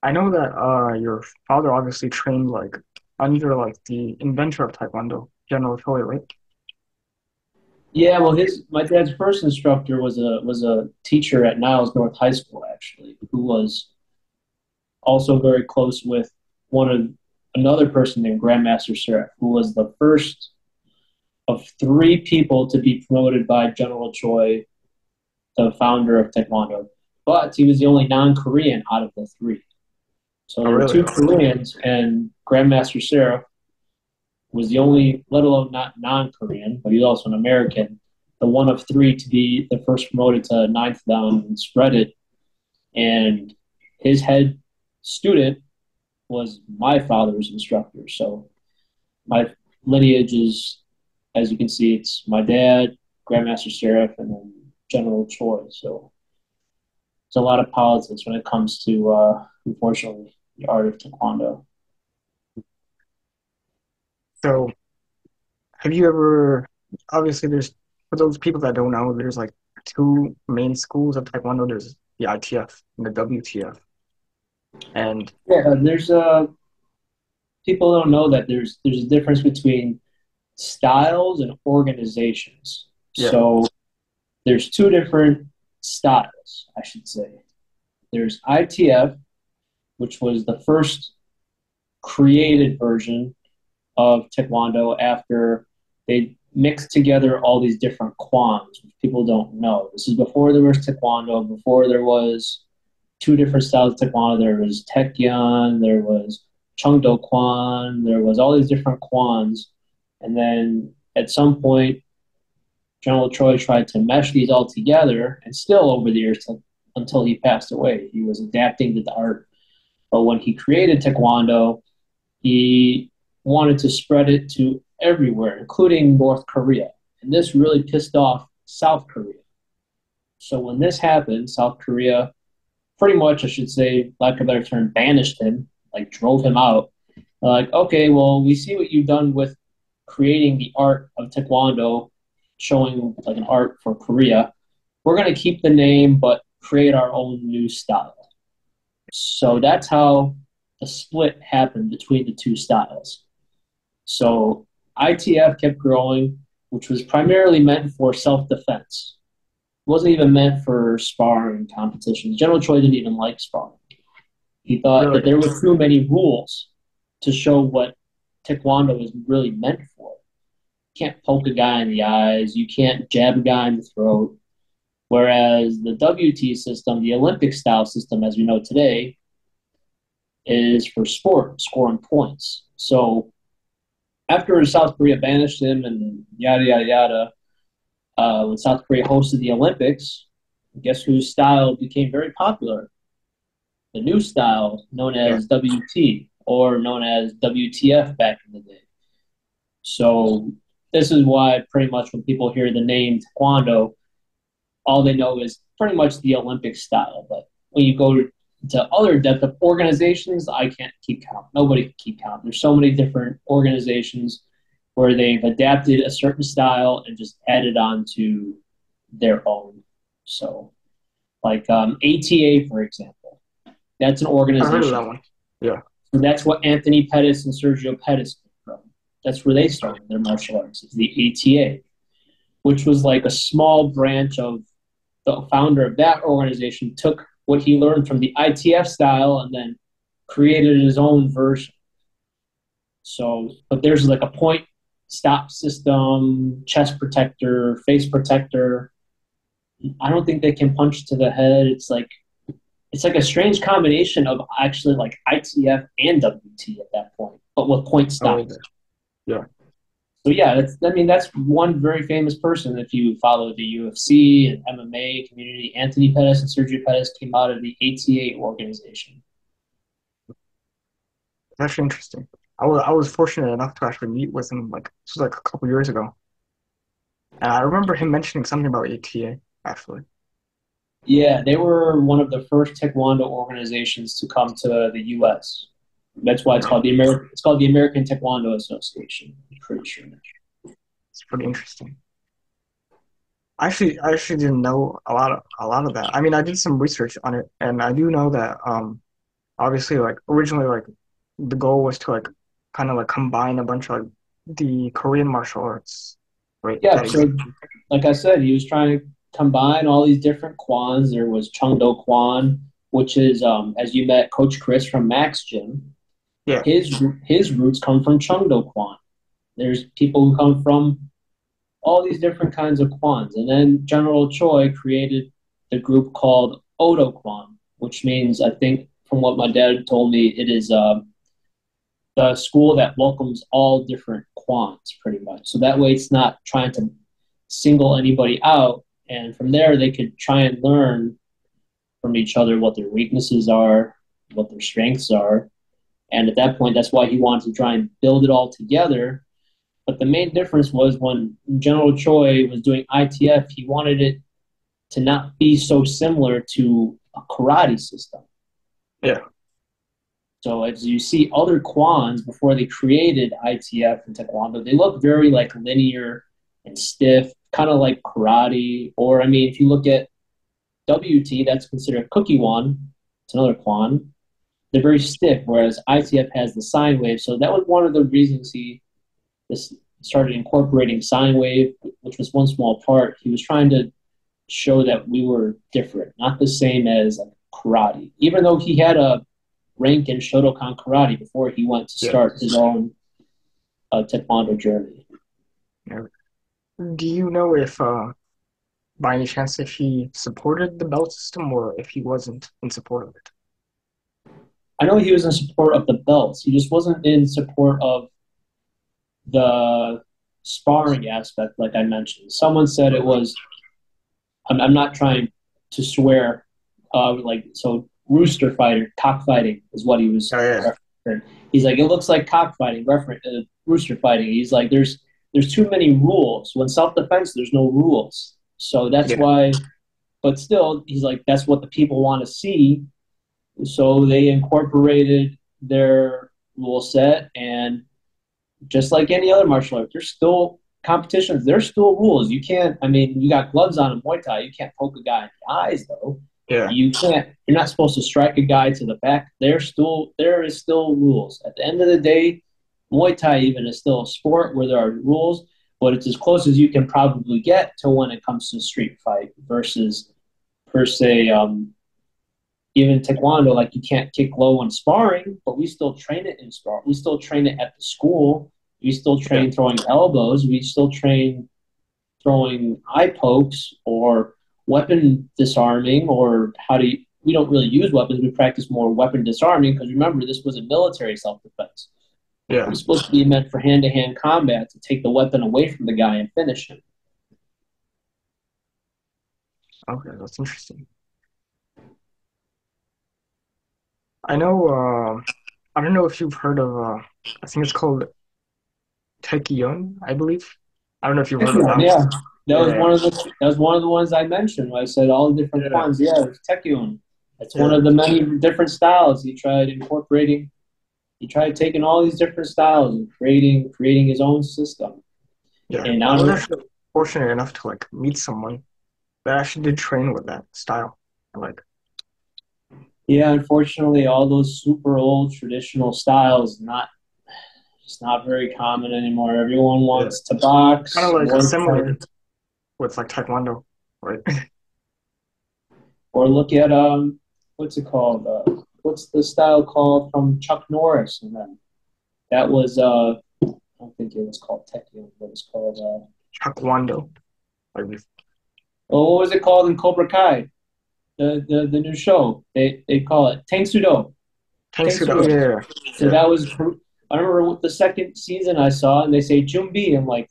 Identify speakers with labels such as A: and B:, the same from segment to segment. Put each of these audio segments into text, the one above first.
A: I know that your father obviously trained like under like the inventor of Taekwondo, General Choi, right?
B: Yeah, well, his my dad's first instructor was a teacher at Niles North High School, actually, who was also very close with one of another person named Grandmaster Seraph, who was the first of three people to be promoted by General Choi, the founder of Taekwondo. But he was the only non-Korean out of the three. So
A: Oh,
B: there were
A: really?
B: two Koreans, and Grandmaster Seraph was the only, let alone not non-Korean, but he's also an American, the one of three to be the first promoted to ninth down and spread it. And his head student was my father's instructor. So my lineage is, as you can see, it's my dad, Grandmaster Seraph, and then General Choi. So it's a lot of politics when it comes to, unfortunately, the art of Taekwondo.
A: So, have you ever? Obviously, there's for those people that don't know, there's like two main schools of Taekwondo. There's the ITF and the WTF, and
B: Yeah, there's people don't know that there's a difference between styles and organizations.
A: yeah,
B: So there's two different styles, I should say. There's ITF, which was the first created version of Taekwondo after they mixed together all these different kwans, which people don't know. This is before there was Taekwondo, before there was two different styles of Taekwondo. There was Taekyon, there was Chungdo Kwan, there was all these different kwans. And then at some point, General Choi tried to mesh these all together, and still over the years until he passed away, he was adapting to the art. But when he created Taekwondo, he wanted to spread it to everywhere, including North Korea. And this really pissed off South Korea. So when this happened, South Korea pretty much, I should say, lack of a better term, banished him, like drove him out. Like, okay, well, we see what you've done with creating the art of Taekwondo, showing like an art for Korea. We're going to keep the name, but create our own new style. So that's how the split happened between the two styles. So ITF kept growing, which was primarily meant for self defense. It wasn't even meant for sparring competitions. General Choi didn't even like sparring. He thought that
A: really.
B: there were too many rules to show what Taekwondo is really meant for. You can't poke a guy in the eyes. You can't jab a guy in the throat. Whereas the WT system, the Olympic style system, as we know today, is for sport, scoring points. So after South Korea banished him and yada, yada, yada, when South Korea hosted the Olympics, guess whose style became very popular? The new style known
A: Yeah,
B: as WT or known as WTF back in the day. So this is why pretty much when people hear the name Taekwondo, all they know is pretty much the Olympic style. But when you go to other depth of organizations, I can't keep count. Nobody can keep count. There's so many different organizations where they've adapted a certain style and just added on to their own. So, like ATA, for example, that's an
A: I heard of
B: organization.
A: that one. Yeah.
B: And that's what Anthony Pettis and Sergio Pettis came from. That's where they started their martial arts. It's the ATA, which was like a small branch of the founder of that organization took what he learned from the ITF style and then created his own version. So, but there's like a point stop system, chest protector, face protector. I don't think they can punch to the head. It's like a strange combination of actually like ITF and WT at that point, but with point
A: Oh,
B: stops.
A: okay. Yeah.
B: So yeah, that's one very famous person. If you follow the UFC and MMA community, Anthony Pettis and Sergio Pettis came out of the ATA organization.
A: It's actually interesting. I was fortunate enough to actually meet with him like this was like a couple years ago, and I remember him mentioning something about ATA actually.
B: Yeah, they were one of the first Taekwondo organizations to come to the U.S. That's why
A: Yeah,
B: it's called the American Taekwondo Association. I'm pretty sure.
A: it's pretty interesting. I actually didn't know a lot of that. I mean, I did some research on it, and I do know that obviously like originally like the goal was to like kind of like combine a bunch of like, the Korean martial arts, right?
B: Yeah,
A: That
B: so
A: exist.
B: like I said, he was trying to combine all these different kwans. There was Chungdo Kwan, which is as you met Coach Chris from Max Gym.
A: Yeah,
B: His roots come from Chungdo Kwan. There's people who come from all these different kinds of kwans, and then General Choi created the group called Odo Kwan, which means I think from what my dad told me, it is the school that welcomes all different kwans pretty much. So that way, it's not trying to single anybody out, and from there they could try and learn from each other what their weaknesses are, what their strengths are, and at that point, that's why he wanted to try and build it all together. But the main difference was when General Choi was doing ITF, he wanted it to not be so similar to a karate system.
A: yeah,
B: So as you see other kwans before they created ITF and Taekwondo, they look very like linear and stiff, kind of like karate. Or I mean, if you look at WT, that's considered cookie one. It's another kwan. They're very stiff, whereas ITF has the sine wave. So that was one of the reasons he this started incorporating sine wave, which was one small part. He was trying to show that we were different, not the same as like karate. Even though he had a rank in Shotokan karate before he went to
A: yeah.
B: start his own Taekwondo journey.
A: Yeah. Do you know if by any chance if he supported the belt system or if he wasn't in support of it?
B: I know he was in support of the belts. He just wasn't in support of the sparring aspect, like I mentioned. Someone said it
A: Right.
B: was. I'm not trying to swear. Like so, rooster fighter, cockfighting is what he was
A: Oh yeah,
B: referencing. He's like, it looks like cockfighting, rooster fighting. He's like, there's too many rules. When self defense, there's no rules. So that's
A: yeah,
B: why. But still, he's like, that's what the people want to see. So they incorporated their rule set, and just like any other martial art, there's still competitions. There's still rules. You can't. I mean, you got gloves on in Muay Thai. You can't poke a guy in the eyes though.
A: yeah,
B: You can't. You're not supposed to strike a guy to the back. There is still rules. At the end of the day, Muay Thai even is still a sport where there are rules, but it's as close as you can probably get to when it comes to street fight versus per se even taekwondo, like you can't kick low in sparring, but we still train it in spar. We still train it at the school. We still
A: yeah,
B: train throwing elbows. We still train throwing eye pokes or weapon disarming or how to. We don't really use weapons. We practice more weapon disarming because remember this was a military self defense. It
A: yeah.
B: was supposed to be meant for hand to hand combat to take the weapon away from the guy and finish him.
A: Okay, that's interesting. I know. I don't know if you've heard of. I think it's called Taekyon, I believe. I don't know if you've heard of that one.
B: Yeah,
A: Yeah,
B: that was one of the ones I mentioned. When I said all the different
A: yeah,
B: quans. Yeah, it's Tekyun. That's one
A: yeah,
B: of the many different styles he tried incorporating. He tried taking all these different styles and creating his own system.
A: yeah.
B: And
A: I was
B: now,
A: actually fortunate enough to like meet someone that actually did train with that style. Like,
B: yeah, unfortunately, all those super old traditional styles not it's not very common anymore. Everyone
A: yeah,
B: wants to
A: kind of
B: box,
A: like
B: Muay Thai,
A: assimilated with like Taekwondo, right?
B: or look at what's it called? What's the style called from Chuck Norris? And then that was I don't think it was called Tekken, but it was called
A: Taekwondo, like
B: oh, what was it called in Cobra Kai? The new show. They call it Tang Sudo.
A: Tank
B: Tang
A: suit. Oh
B: Sudo.
A: yeah,
B: So
A: yeah,
B: that was I remember with the second season I saw and they say Jumbi. I'm like,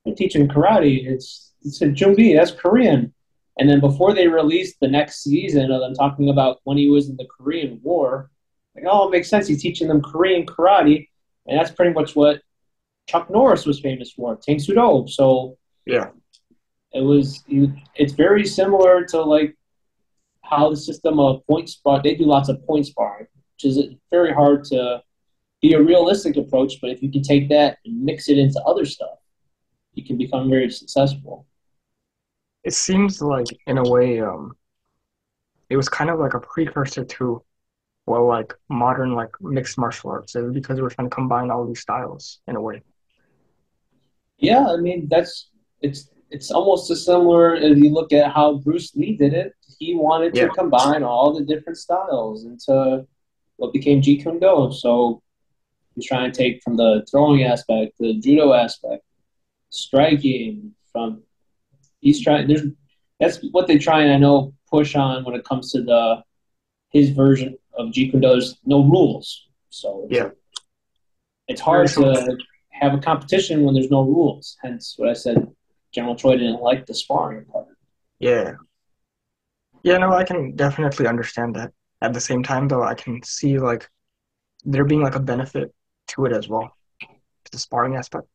B: I'm teaching karate. It said Jumbi, that's Korean. And then before they released the next season of them talking about when he was in the Korean War, like, oh, it makes sense. He's teaching them Korean karate. And that's pretty much what Chuck Norris was famous for, Tang Sudo. So
A: yeah,
B: it's very similar to like how the system of point spar they do lots of point sparring, which is very hard to be a realistic approach. But if you can take that and mix it into other stuff, you can become very successful.
A: it seems like in a way, it was kind of like a precursor to well, like modern like mixed martial arts is because we're trying to combine all these styles in a way.
B: Yeah, I mean it's almost as similar if you look at how Bruce Lee did it. He wanted to
A: Yeah,
B: combine all the different styles into what became Jeet Kune Do. So he's trying to take from the throwing aspect, the judo aspect, striking. From he's trying. There's that's what they try and I know push on when it comes to the his version of Jeet Kune Do. There's no rules, so
A: yeah,
B: it's
A: very
B: hard
A: simple.
B: to have a competition when there's no rules. Hence, what I said. General Troy didn't like the sparring part.
A: Yeah, yeah. No, I can definitely understand that. At the same time, though, I can see like there being like a benefit to it as well, to the sparring aspect.